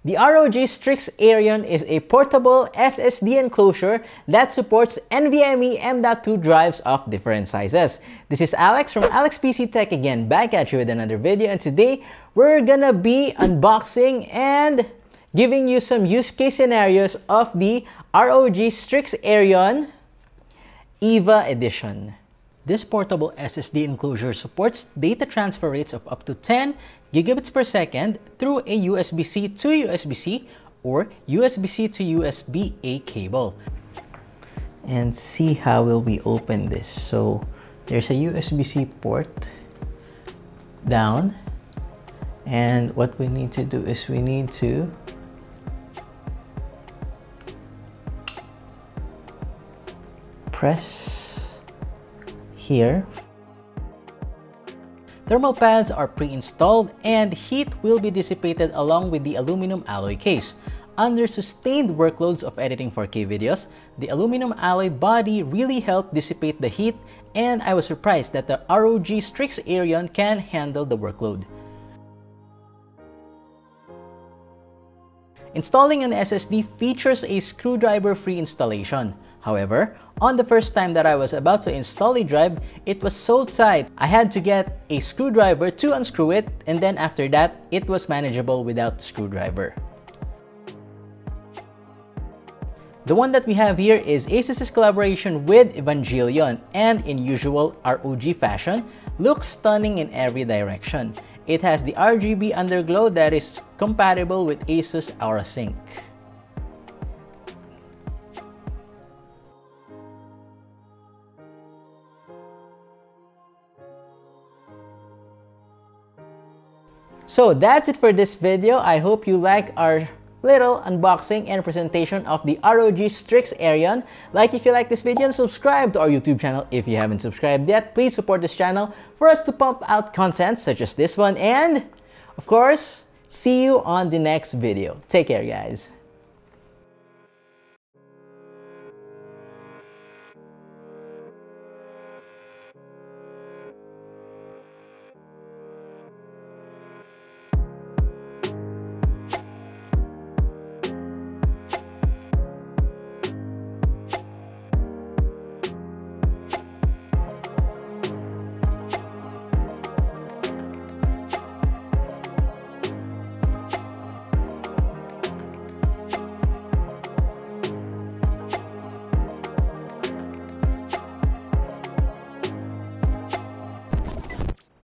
The ROG STRIX Arion is a portable SSD enclosure that supports NVMe M.2 drives of different sizes. This is Alex from Alex PC Tech again, back at you with another video, and today we're gonna be unboxing and giving you some use case scenarios of the ROG STRIX Arion EVA Edition. This portable SSD enclosure supports data transfer rates of up to 10 gigabits per second through a USB-C to USB-C or USB-C to USB-A cable. And see how will we open this. So there's a USB-C port down, and what we need to do is we need to press here. Thermal pads are pre-installed and heat will be dissipated along with the aluminum alloy case. Under sustained workloads of editing 4K videos, the aluminum alloy body really helped dissipate the heat, and I was surprised that the ROG STRIX Arion can handle the workload. Installing an SSD features a screwdriver-free installation. However, on the first time that I was about to install a drive, it was so tight, I had to get a screwdriver to unscrew it, and then after that, it was manageable without screwdriver. The one that we have here is ASUS's collaboration with Evangelion, and in usual ROG fashion, looks stunning in every direction. It has the RGB underglow that is compatible with ASUS AuraSync. So that's it for this video. I hope you liked our little unboxing and presentation of the ROG STRIX Arion. Like if you like this video, and subscribe to our YouTube channel if you haven't subscribed yet. Please support this channel for us to pump out content such as this one. And of course, see you on the next video. Take care, guys.